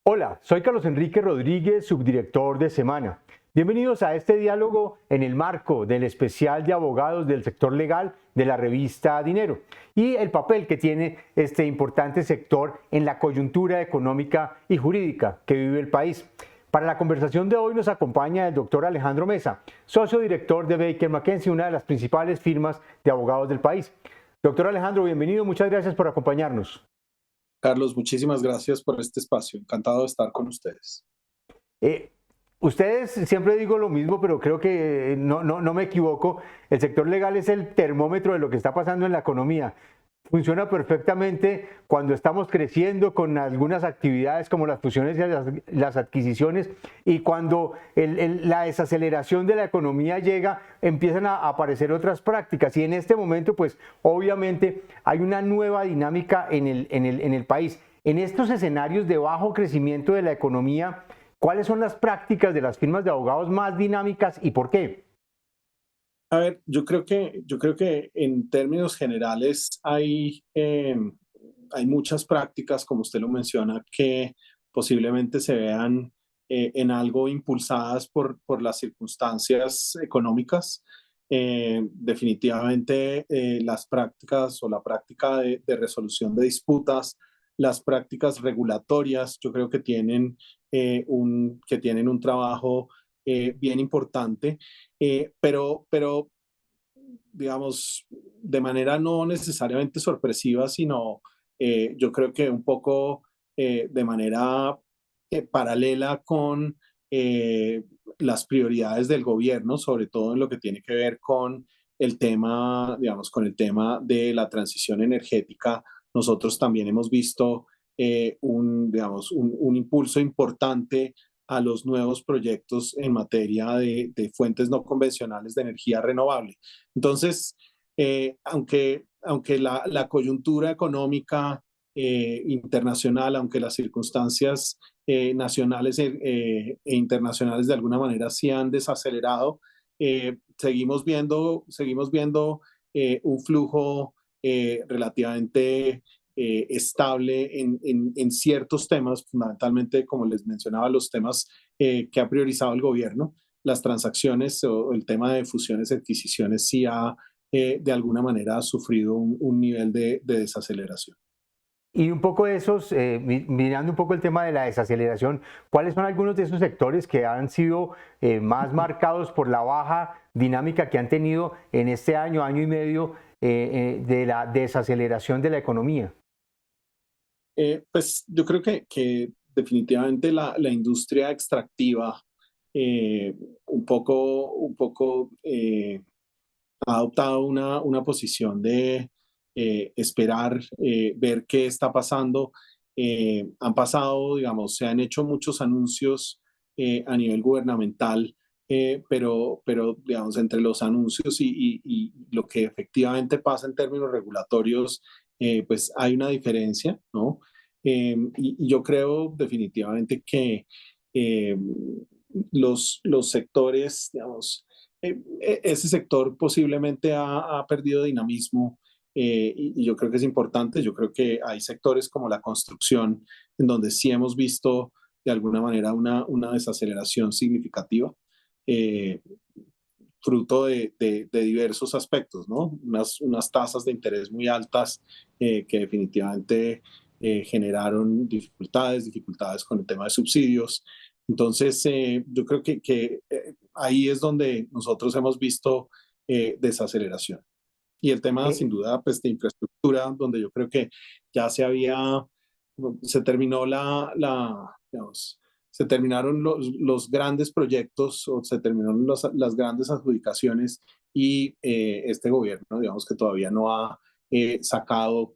Hola, soy Carlos Enrique Rodríguez, subdirector de Semana. Bienvenidos a este diálogo en el marco del especial de abogados del sector legal de la revista Dinero y el papel que tiene este importante sector en la coyuntura económica y jurídica que vive el país. Para la conversación de hoy nos acompaña el doctor Alejandro Mesa, socio director de Baker McKenzie, una de las principales firmas de abogados del país. Doctor Alejandro, bienvenido, muchas gracias por acompañarnos. Carlos, muchísimas gracias por este espacio. Encantado de estar con ustedes. Eh, Ustedes, siempre digo lo mismo, pero creo que no me equivoco, el sector legal es el termómetro de lo que está pasando en la economía. Funciona perfectamente cuando estamos creciendo con algunas actividades como las fusiones y las adquisiciones, y cuando la desaceleración de la economía llega, empiezan a aparecer otras prácticas. Y en este momento, pues obviamente hay una nueva dinámica en el país. En estos escenarios de bajo crecimiento de la economía, ¿cuáles son las prácticas de las firmas de abogados más dinámicas y por qué? A ver, yo creo que en términos generales hay muchas prácticas, como usted lo menciona, que posiblemente se vean en algo impulsadas por las circunstancias económicas. Definitivamente las prácticas o la práctica de resolución de disputas, las prácticas regulatorias, yo creo que tienen un trabajo bien importante, pero digamos, de manera no necesariamente sorpresiva, sino yo creo que un poco de manera paralela con las prioridades del gobierno, sobre todo en lo que tiene que ver con el tema, digamos, con el tema de la transición energética. Nosotros también hemos visto digamos, un impulso importante a los nuevos proyectos en materia de fuentes no convencionales de energía renovable. Entonces, aunque la coyuntura económica internacional, aunque las circunstancias nacionales e internacionales de alguna manera se han desacelerado, seguimos viendo un flujo relativamente estable en ciertos temas, fundamentalmente, como les mencionaba, los temas que ha priorizado el gobierno. Las transacciones o el tema de fusiones y adquisiciones sí ha, de alguna manera, sufrido un nivel de desaceleración. Y un poco esos, mirando un poco el tema de la desaceleración, ¿cuáles son algunos de esos sectores que han sido más marcados por la baja dinámica que han tenido en este año, año y medio de la desaceleración de la economía? Pues yo creo que definitivamente la industria extractiva un poco ha adoptado una posición de esperar, ver qué está pasando. Han pasado, digamos, se han hecho muchos anuncios a nivel gubernamental, pero, digamos, entre los anuncios y lo que efectivamente pasa en términos regulatorios, pues hay una diferencia, ¿no? Y yo creo definitivamente que eh, los sectores, digamos, ese sector posiblemente ha perdido dinamismo y yo creo que es importante. Yo creo que hay sectores como la construcción en donde sí hemos visto de alguna manera una desaceleración significativa, eh, fruto de diversos aspectos, ¿no? Unas tasas de interés muy altas que definitivamente generaron dificultades con el tema de subsidios. Entonces, yo creo que ahí es donde nosotros hemos visto desaceleración. Y el tema, sin Eh, duda, pues de infraestructura, donde yo creo que ya se terminó digamos, se terminaron los grandes proyectos o se terminaron las grandes adjudicaciones y este gobierno, digamos que todavía no ha sacado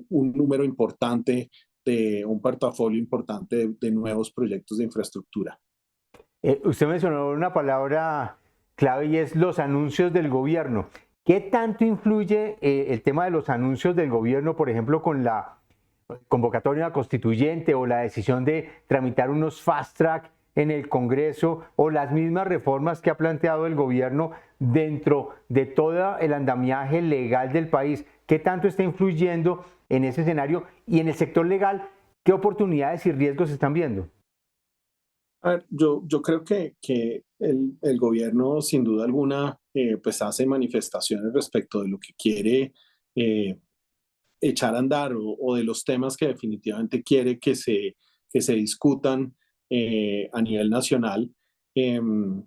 un número importante de un portafolio importante de nuevos proyectos de infraestructura. Usted mencionó una palabra clave y es los anuncios del gobierno. ¿Qué tanto influye el tema de los anuncios del gobierno, por ejemplo, con la convocatoria constituyente o la decisión de tramitar unos fast track en el Congreso o las mismas reformas que ha planteado el gobierno dentro de todo el andamiaje legal del país? ¿Qué tanto está influyendo en ese escenario? Y en el sector legal, ¿Qué oportunidades y riesgos están viendo? A ver, yo creo que el gobierno, sin duda alguna, pues hace manifestaciones respecto de lo que quiere eh, echar a andar o de los temas que definitivamente quiere que se discutan a nivel nacional. Em,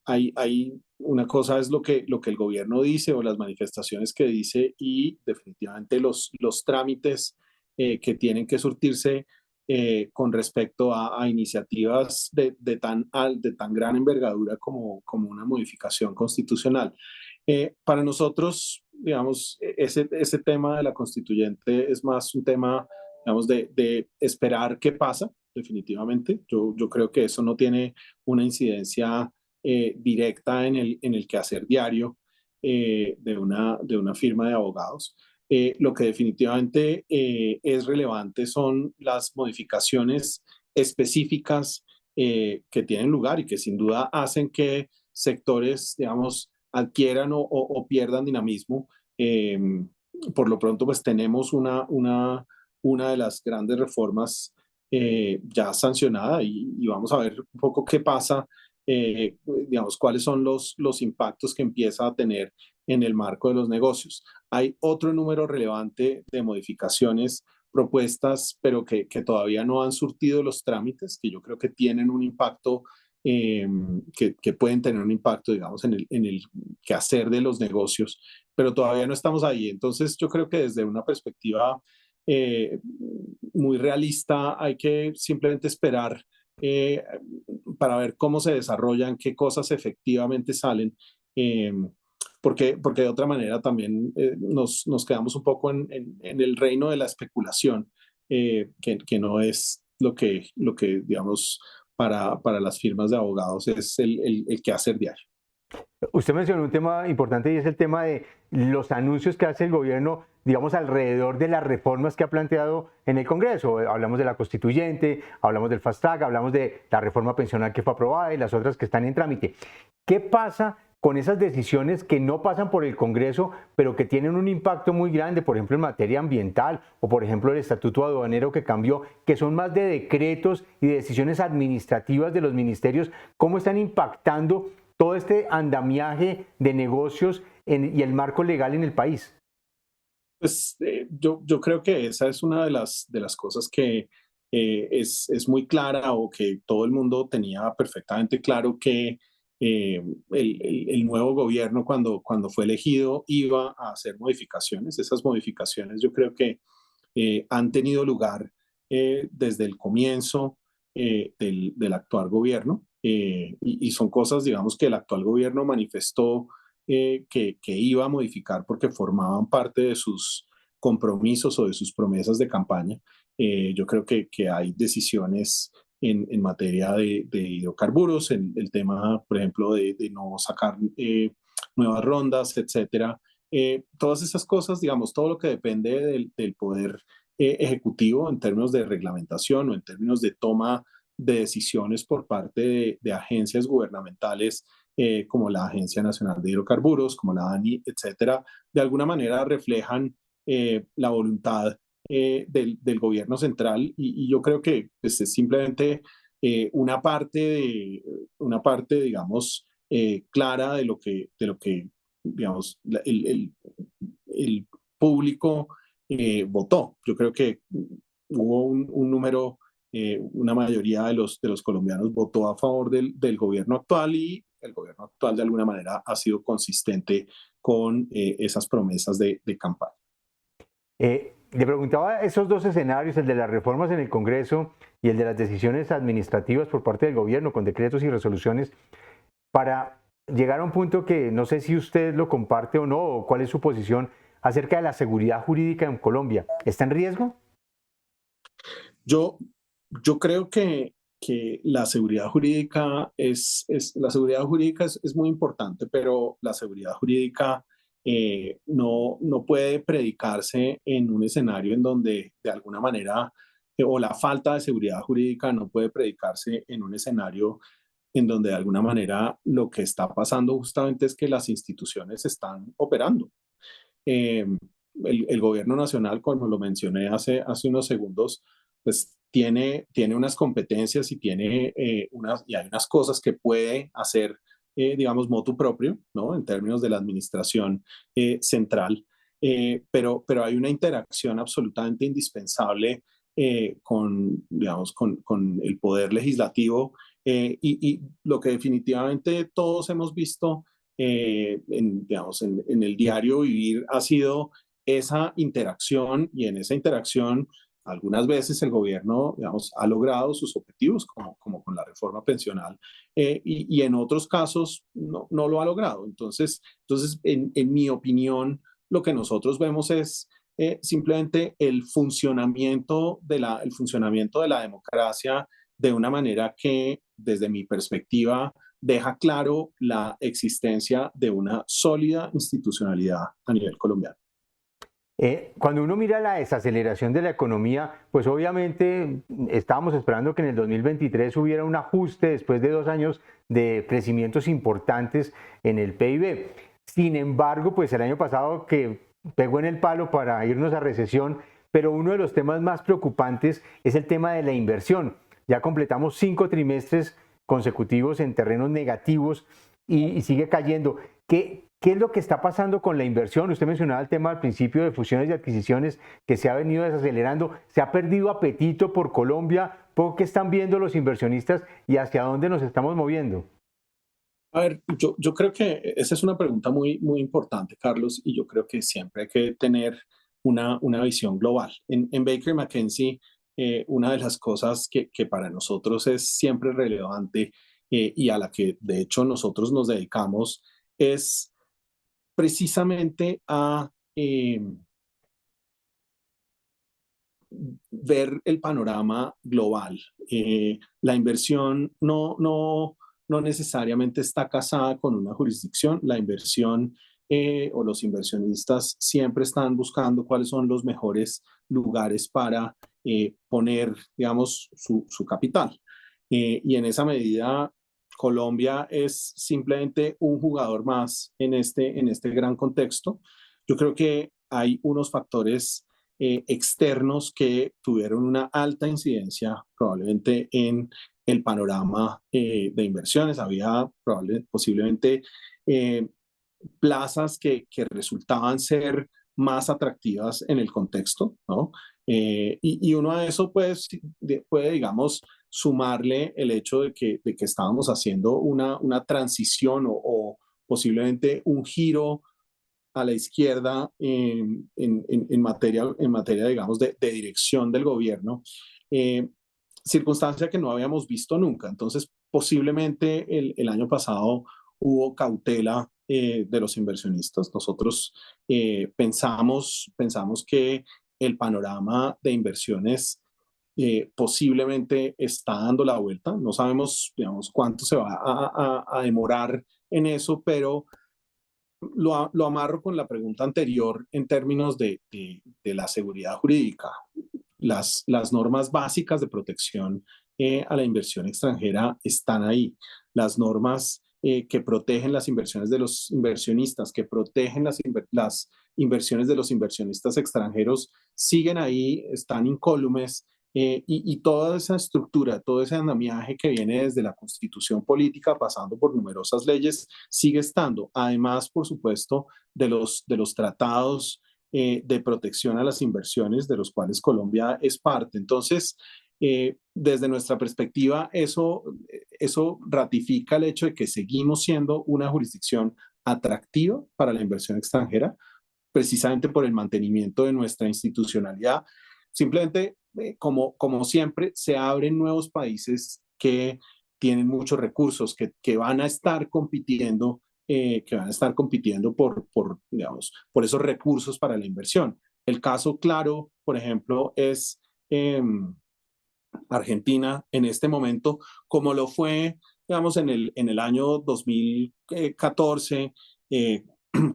hay una cosa es lo que el gobierno dice o las manifestaciones que dice y definitivamente los trámites que tienen que surtirse con respecto a iniciativas de tan gran envergadura como una modificación constitucional. Para nosotros, digamos, ese tema de la constituyente es más un tema, digamos, de esperar qué pasa, definitivamente. Yo creo que eso no tiene una incidencia directa en el quehacer diario de una firma de abogados. Lo que definitivamente es relevante son las modificaciones específicas que tienen lugar y que sin duda hacen que sectores, digamos, adquieran o pierdan dinamismo. Eh, por lo pronto, pues tenemos una de las grandes reformas ya sancionada y vamos a ver un poco qué pasa, digamos, cuáles son los impactos que empieza a tener en el marco de los negocios. Hay otro número relevante de modificaciones propuestas, pero que todavía no han surtido los trámites, que yo creo que tienen un impacto, que pueden tener un impacto, digamos, en el quehacer de los negocios, pero todavía no estamos ahí. Entonces, yo creo que desde una perspectiva eh, muy realista hay que simplemente esperar eh, para ver cómo se desarrollan, qué cosas efectivamente salen, eh, porque de otra manera también nos quedamos un poco en el reino de la especulación, que no es lo que digamos, para las firmas de abogados es el quehacer diario. Usted mencionó un tema importante y es el tema de los anuncios que hace el gobierno, digamos, alrededor de las reformas que ha planteado en el Congreso. Hablamos de la constituyente, hablamos del fast track, hablamos de la reforma pensional que fue aprobada y las otras que están en trámite. ¿Qué pasa con esas decisiones que no pasan por el Congreso, pero que tienen un impacto muy grande, por ejemplo, en materia ambiental o, por ejemplo, el estatuto aduanero que cambió, que son más de decretos y de decisiones administrativas de los ministerios? ¿Cómo están impactando todo este andamiaje de negocios y el marco legal en el país? Pues yo creo que esa es una de las cosas que es muy clara o que todo el mundo tenía perfectamente claro que el nuevo gobierno cuando fue elegido iba a hacer modificaciones. Esas modificaciones yo creo que han tenido lugar desde el comienzo del actual gobierno y son cosas, digamos, que el actual gobierno manifestó que iba a modificar porque formaban parte de sus compromisos o de sus promesas de campaña. Yo creo que hay decisiones en materia de hidrocarburos, en el tema, por ejemplo, de no sacar nuevas rondas, etcétera. Todas esas cosas, digamos, todo lo que depende del poder ejecutivo en términos de reglamentación o en términos de toma de decisiones por parte de agencias gubernamentales como la Agencia Nacional de Hidrocarburos, como la ANI, etcétera, de alguna manera reflejan la voluntad del gobierno central y yo creo que pues, es simplemente una parte, digamos, clara de lo que digamos, el público votó. Yo creo que hubo un número, una mayoría de los colombianos votó a favor del gobierno actual y el gobierno actual de alguna manera ha sido consistente con esas promesas de campaña. Le preguntaba esos dos escenarios, el de las reformas en el Congreso y el de las decisiones administrativas por parte del gobierno con decretos y resoluciones, para llegar a un punto que no sé si usted lo comparte o no, o cuál es su posición acerca de la seguridad jurídica en Colombia. ¿Está en riesgo? Yo, yo creo que la seguridad jurídica la seguridad jurídica es muy importante, pero la seguridad jurídica no puede predicarse en un escenario en donde de alguna manera, o la falta de seguridad jurídica no puede predicarse en un escenario en donde de alguna manera lo que está pasando justamente es que las instituciones están operando. Eh, el gobierno nacional, como lo mencioné hace unos segundos, pues tiene unas competencias y y hay unas cosas que puede hacer, digamos, motu propio, ¿no? En términos de la administración central, pero hay una interacción absolutamente indispensable digamos, con el poder legislativo y lo que definitivamente todos hemos visto digamos, en el diario vivir ha sido esa interacción y en esa interacción algunas veces el gobierno, digamos, ha logrado sus objetivos, como con la reforma pensional, y en otros casos no lo ha logrado. Entonces en mi opinión, lo que nosotros vemos es simplemente el funcionamiento de la democracia de una manera que, desde mi perspectiva, deja claro la existencia de una sólida institucionalidad a nivel colombiano. Cuando uno mira la desaceleración de la economía, pues obviamente estábamos esperando que en el 2023 hubiera un ajuste después de 2 años de crecimientos importantes en el PIB. Sin embargo, pues el año pasado que pegó en el palo para irnos a recesión, pero uno de los temas más preocupantes es el tema de la inversión. Ya completamos 5 trimestres consecutivos en terrenos negativos y sigue cayendo. ¿Qué es lo que está pasando con la inversión? Usted mencionaba el tema al principio de fusiones y adquisiciones que se ha venido desacelerando. ¿Se ha perdido apetito por Colombia? ¿Por qué están viendo los inversionistas y hacia dónde nos estamos moviendo? A ver, yo creo que esa es una pregunta muy importante, Carlos, y yo creo que siempre hay que tener una visión global. En Baker McKenzie, una de las cosas que para nosotros es siempre relevante y a la que de hecho nosotros nos dedicamos es precisamente a ver el panorama global. La inversión no necesariamente está casada con una jurisdicción. La inversión o los inversionistas siempre están buscando cuáles son los mejores lugares para poner, digamos, su capital. Y en esa medida, Colombia es simplemente un jugador más en este gran contexto. Yo creo que hay unos factores externos que tuvieron una alta incidencia probablemente en el panorama de inversiones. Había posiblemente eh, plazas que resultaban ser más atractivas en el contexto, ¿no? Y uno a eso puede, digamos, sumarle el hecho de que estábamos haciendo una transición o posiblemente un giro a la izquierda en materia, digamos, de dirección del gobierno, eh, circunstancia que no habíamos visto nunca. Entonces, posiblemente el año pasado hubo cautela de los inversionistas. Nosotros pensamos que el panorama de inversiones posiblemente está dando la vuelta. No sabemos, digamos, cuánto se va a demorar en eso, pero lo amarro con la pregunta anterior en términos de la seguridad jurídica. Las normas básicas de protección a la inversión extranjera están ahí. Las normas que protegen las inversiones de los inversionistas, que protegen las inversiones de los inversionistas extranjeros, siguen ahí, están incólumes. Y toda esa estructura, todo ese andamiaje que viene desde la constitución política, pasando por numerosas leyes, sigue estando. Además, por supuesto, de los tratados de protección a las inversiones, de los cuales Colombia es parte. Entonces, desde nuestra perspectiva, eso ratifica el hecho de que seguimos siendo una jurisdicción atractiva para la inversión extranjera, precisamente por el mantenimiento de nuestra institucionalidad. Simplemente, como siempre, se abren nuevos países que tienen muchos recursos, que van a estar compitiendo digamos, por esos recursos para la inversión. El caso claro, por ejemplo, es Argentina en este momento, como lo fue, digamos, en el año 2014,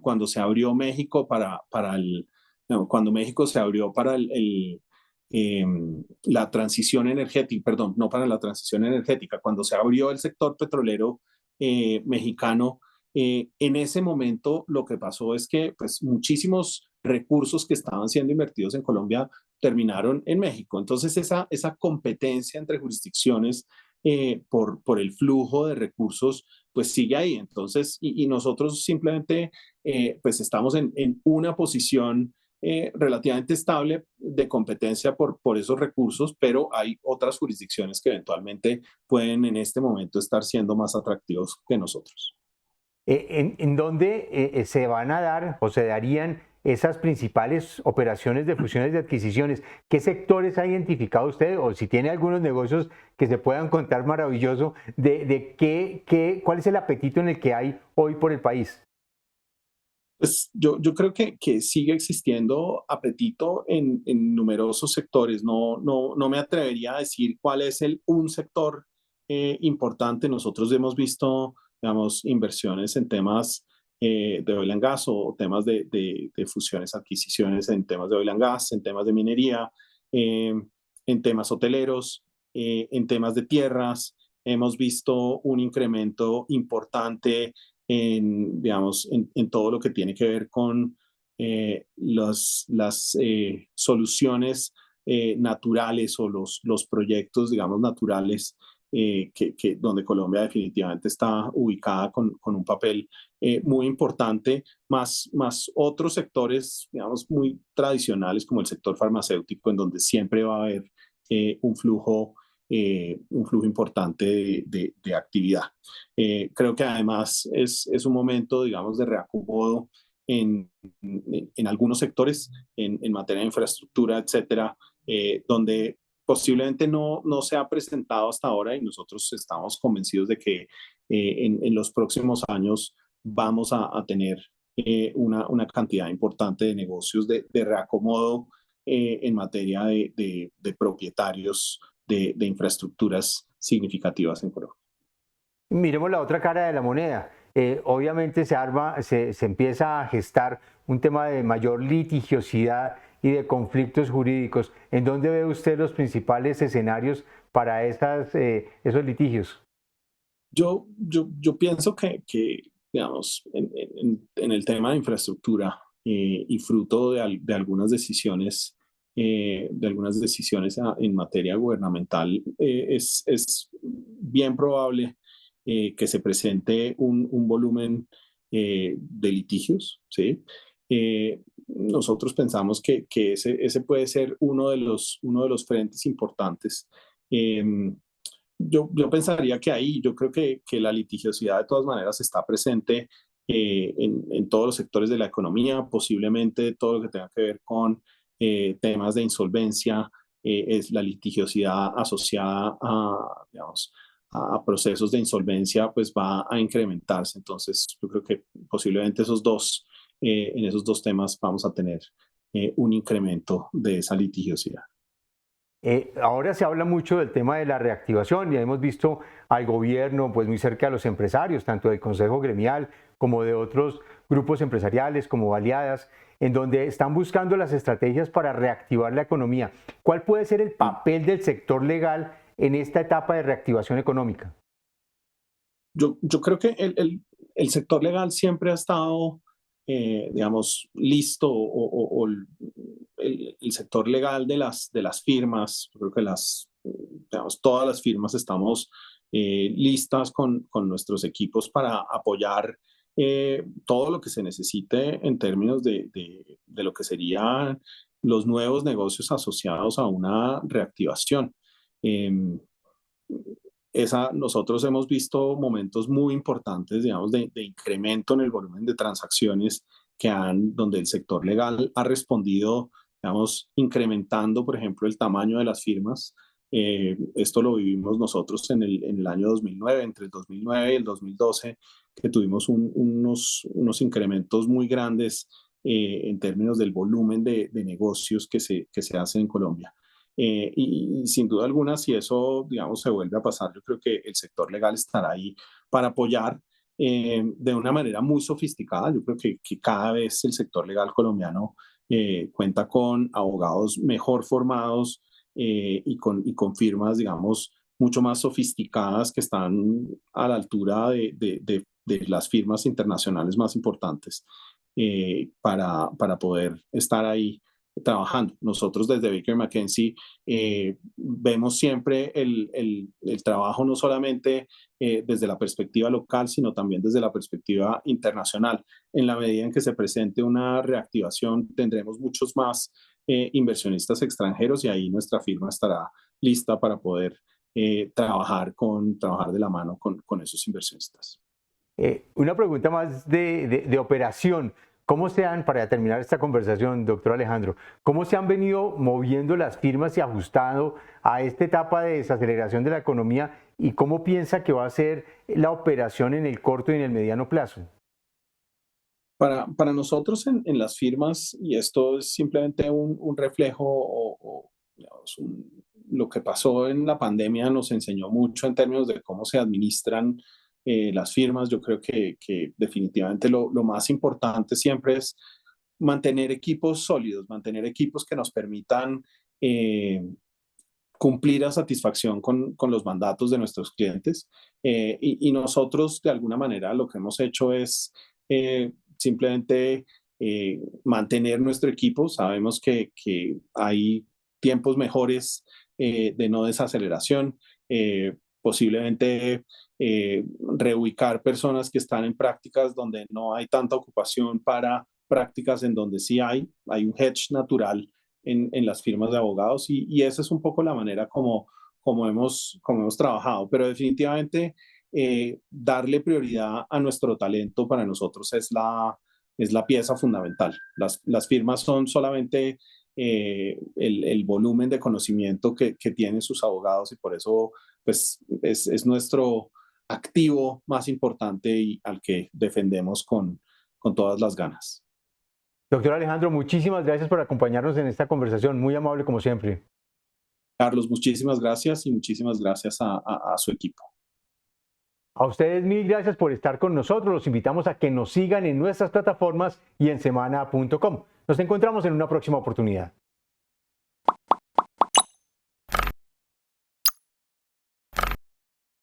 cuando se abrió México no, cuando México se abrió para la transición energética, perdón, no para la transición energética, cuando se abrió el sector petrolero mexicano, en ese momento lo que pasó es que pues, muchísimos recursos que estaban siendo invertidos en Colombia terminaron en México. Entonces, esa competencia entre jurisdicciones por el flujo de recursos, pues sigue ahí. Entonces, y nosotros simplemente, pues estamos en una posición relativamente estable de competencia por esos recursos, pero hay otras jurisdicciones que eventualmente pueden en este momento estar siendo más atractivos que nosotros. ¿En dónde se van a dar o se darían esas principales operaciones de fusiones y adquisiciones? ¿Qué sectores ha identificado usted? O si tiene algunos negocios que se puedan contar maravilloso, ¿cuál es el apetito en el que hay hoy por el país? Pues yo creo que sigue existiendo apetito en numerosos sectores. No me atrevería a decir cuál es un sector importante. Nosotros hemos visto, digamos, inversiones en temas de oil and gas o temas de fusiones, adquisiciones en temas de oil and gas, en temas de minería, eh, en temas hoteleros, en temas de tierras. Hemos visto un incremento importante digamos, en todo lo que tiene que ver con las soluciones naturales o los proyectos, digamos, naturales, donde Colombia definitivamente está ubicada con un papel muy importante, más otros sectores, digamos, muy tradicionales como el sector farmacéutico, en donde siempre va a haber un flujo importante de actividad. Creo que además es un momento, digamos, de reacomodo en algunos sectores, en materia de infraestructura, etcétera, donde posiblemente no se ha presentado hasta ahora y nosotros estamos convencidos de que en los próximos años vamos a tener una cantidad importante de negocios de reacomodo en materia de propietarios de infraestructuras significativas en Colombia. Miremos la otra cara de la moneda. Obviamente se empieza a gestar un tema de mayor litigiosidad y de conflictos jurídicos. ¿En dónde ve usted los principales escenarios para esos litigios? Yo pienso que digamos, en el tema de infraestructura y fruto de algunas decisiones en materia gubernamental, es bien probable que se presente un volumen de litigios, ¿sí? Nosotros pensamos que ese puede ser uno de los frentes importantes. Yo pensaría que ahí, yo creo que la litigiosidad de todas maneras está presente en todos los sectores de la economía, posiblemente todo lo que tenga que ver con temas de insolvencia, es la litigiosidad asociada digamos, a procesos de insolvencia, pues va a incrementarse. Entonces, yo creo que posiblemente en esos dos temas vamos a tener un incremento de esa litigiosidad. Ahora se habla mucho del tema de la reactivación y hemos visto al gobierno pues muy cerca de los empresarios, tanto del Consejo Gremial como de otros grupos empresariales como Aliadas, en donde están buscando las estrategias para reactivar la economía. ¿Cuál puede ser el papel del sector legal en esta etapa de reactivación económica? Yo creo que el sector legal siempre ha estado, digamos, listo o el sector legal de las firmas, yo creo que digamos, todas las firmas estamos listas con nuestros equipos para apoyar todo lo que se necesite en términos de lo que serían los nuevos negocios asociados a una reactivación. Em, Nosotros hemos visto momentos muy importantes, digamos, de incremento en el volumen de transacciones donde el sector legal ha respondido, digamos, incrementando, por ejemplo, el tamaño de las firmas. Esto lo vivimos nosotros en el año 2009, entre el 2009 y el 2012, que tuvimos unos incrementos muy grandes en términos del volumen de negocios que se hacen en Colombia. Y sin duda alguna, si eso, digamos, se vuelve a pasar, yo creo que el sector legal estará ahí para apoyar de una manera muy sofisticada. Yo creo que cada vez el sector legal colombiano cuenta con abogados mejor formados y con firmas, digamos, mucho más sofisticadas que están a la altura de las firmas internacionales más importantes para poder estar ahí trabajando. Nosotros desde Baker McKenzie vemos siempre el trabajo no solamente desde la perspectiva local, sino también desde la perspectiva internacional. En la medida en que se presente una reactivación, tendremos muchos más inversionistas extranjeros y ahí nuestra firma estará lista para poder trabajar de la mano con esos inversionistas. Una pregunta más de operación. ¿Cómo se han, para terminar esta conversación, doctor Alejandro, cómo se han venido moviendo las firmas y ajustado a esta etapa de desaceleración de la economía y cómo piensa que va a ser la operación en el corto y en el mediano plazo? Para nosotros en las firmas, y esto es simplemente un reflejo digamos, lo que pasó en la pandemia nos enseñó mucho en términos de cómo se administran las firmas. Yo creo que definitivamente lo más importante siempre es mantener equipos sólidos, mantener equipos que nos permitan cumplir a satisfacción con los mandatos de nuestros clientes. Y nosotros, de alguna manera, lo que hemos hecho es simplemente mantener nuestro equipo. Sabemos que hay tiempos mejores de no desaceleración, posiblemente reubicar personas que están en prácticas donde no hay tanta ocupación para prácticas en donde sí hay un hedge natural en las firmas de abogados y esa es un poco la manera como hemos trabajado, pero definitivamente darle prioridad a nuestro talento para nosotros es la pieza fundamental. Las firmas son solamente el volumen de conocimiento que tienen sus abogados y por eso pues, es nuestro activo más importante y al que defendemos con todas las ganas. Doctor Alejandro, muchísimas gracias por acompañarnos en esta conversación, muy amable como siempre. Carlos, muchísimas gracias y muchísimas gracias a su equipo. A ustedes mil gracias por estar con nosotros. Los invitamos a que nos sigan en nuestras plataformas y en semana.com. Nos encontramos en una próxima oportunidad.